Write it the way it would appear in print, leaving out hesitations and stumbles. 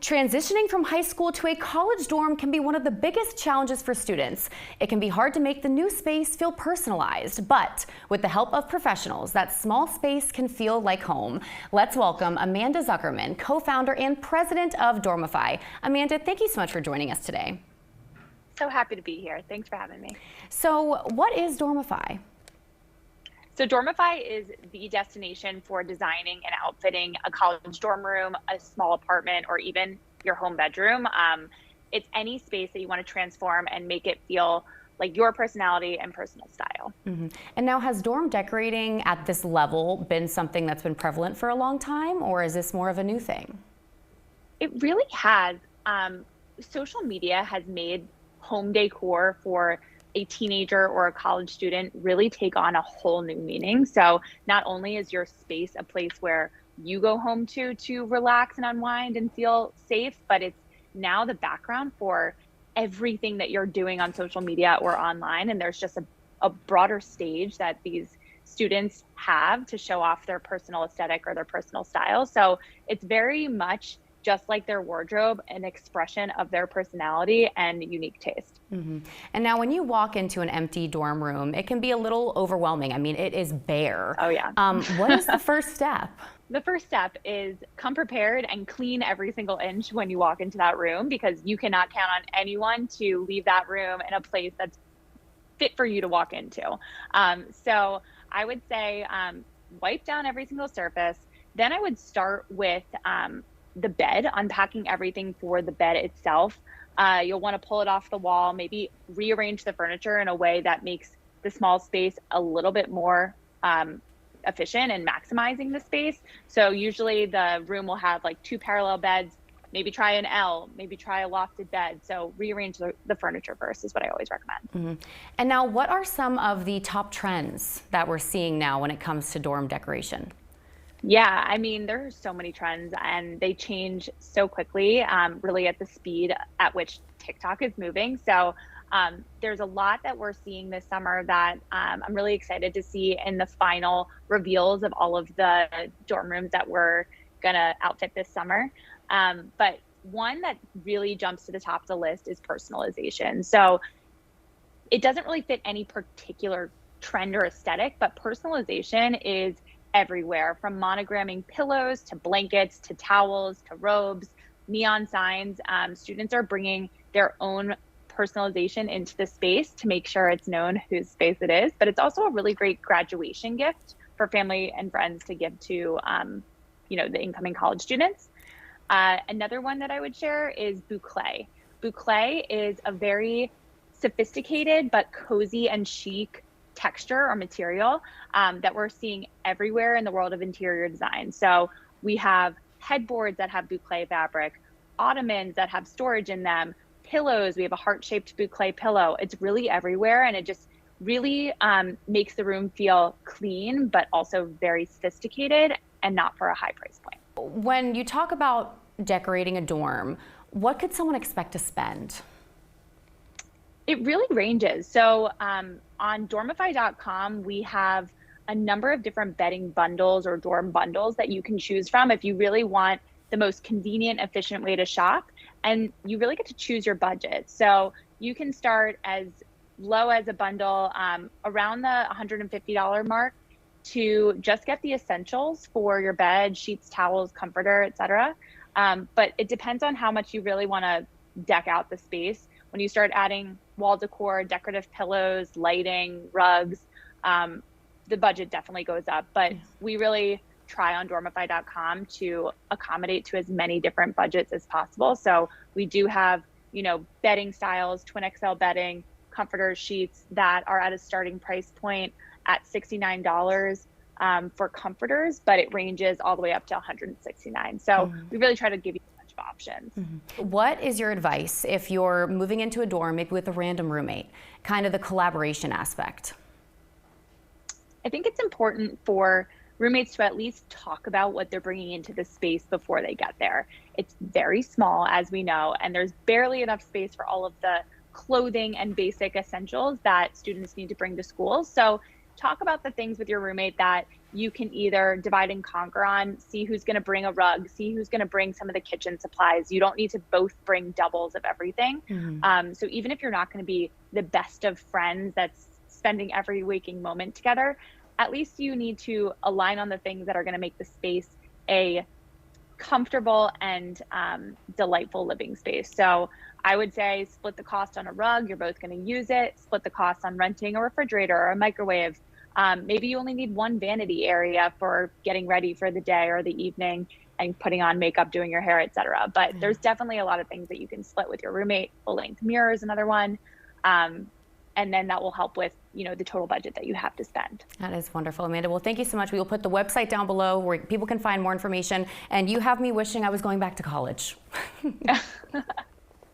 Transitioning from high school to a college dorm can be one of the biggest challenges for students. It can be hard to make the new space feel personalized, but with the help of professionals, that small space can feel like home. Let's welcome Amanda Zuckerman, co-founder and president of Dormify. Amanda, thank you so much for joining us today. So happy to be here. Thanks for having me. So what is Dormify? So Dormify is the destination for designing and outfitting a college dorm room, a small apartment, or even your home bedroom. It's any space that you want to transform and make it feel like your personality and personal style. Mm-hmm. And now, has dorm decorating at this level been something that's been prevalent for a long time, or is this more of a new thing? It really has. Social media has made home decor for a teenager or a college student really take on a whole new meaning. So not only is your space a place where you go home to relax and unwind and feel safe, but it's now the background for everything that you're doing on social media or online. And there's just a broader stage that these students have to show off their personal aesthetic or their personal style. So it's very much just like their wardrobe, an expression of their personality and unique taste. Mm-hmm. And now when you walk into an empty dorm room, it can be a little overwhelming. I mean, it is bare. Oh yeah. What is the first step? The first step is come prepared and clean every single inch when you walk into that room, because you cannot count on anyone to leave that room in a place that's fit for you to walk into. So I would say wipe down every single surface. Then I would start with the bed, unpacking everything for the bed itself. You'll want to pull it off the wall, maybe rearrange the furniture in a way that makes the small space a little bit more efficient and maximizing the space. So usually the room will have like 2 parallel beds, maybe try an L, maybe try a lofted bed. So rearrange the furniture first is what I always recommend. Mm-hmm. And now, what are some of the top trends that we're seeing now when it comes to dorm decoration? Yeah, I mean, there are so many trends and they change so quickly, really at the speed at which TikTok is moving. So there's a lot that we're seeing this summer that I'm really excited to see in the final reveals of all of the dorm rooms that we're gonna outfit this summer. But one that really jumps to the top of the list is personalization. So it doesn't really fit any particular trend or aesthetic, but personalization is everywhere, from monogramming pillows to blankets to towels to robes, neon signs. Students are bringing their own personalization into the space to make sure it's known whose space it is. But it's also a really great graduation gift for family and friends to give to the incoming college students. Another one that I would share is boucle. Boucle is a very sophisticated but cozy and chic texture or material that we're seeing everywhere in the world of interior design. So we have headboards that have boucle fabric, ottomans that have storage in them, pillows. We have a heart-shaped boucle pillow. It's really everywhere, and it just really makes the room feel clean, but also very sophisticated and not for a high price point. When you talk about decorating a dorm, what could someone expect to spend? It really ranges. So on dormify.com, we have a number of different bedding bundles or dorm bundles that you can choose from if you really want the most convenient, efficient way to shop. And you really get to choose your budget. So you can start as low as a bundle around the $150 mark to just get the essentials for your bed, sheets, towels, comforter, etc. But it depends on how much you really want to deck out the space. When you start adding wall decor, decorative pillows, lighting, rugs, the budget definitely goes up. But we really try on dormify.com to accommodate to as many different budgets as possible. So we do have, bedding styles, twin XL bedding, comforters, sheets that are at a starting price point at $69 for comforters, but it ranges all the way up to $169. So we really try to give you options. Mm-hmm. What is your advice if you're moving into a dorm, maybe with a random roommate, kind of the collaboration aspect? I think it's important for roommates to at least talk about what they're bringing into the space before they get there. It's very small, as we know, and there's barely enough space for all of the clothing and basic essentials that students need to bring to school. So talk about the things with your roommate that you can either divide and conquer on, see who's going to bring a rug, see who's going to bring some of the kitchen supplies. You don't need to both bring doubles of everything. So even if you're not going to be the best of friends that's spending every waking moment together, at least you need to align on the things that are going to make the space a comfortable and delightful living space. So I would say split the cost on a rug. You're both going to use it. Split the cost on renting a refrigerator or a microwave. Maybe you only need one vanity area for getting ready for the day or the evening and putting on makeup, doing your hair, etc. But there's definitely a lot of things that you can split with your roommate. Full-length mirror is another one. And then that will help with, the total budget that you have to spend. That is wonderful, Amanda. Well, thank you so much. We will put the website down below where people can find more information. And you have me wishing I was going back to college.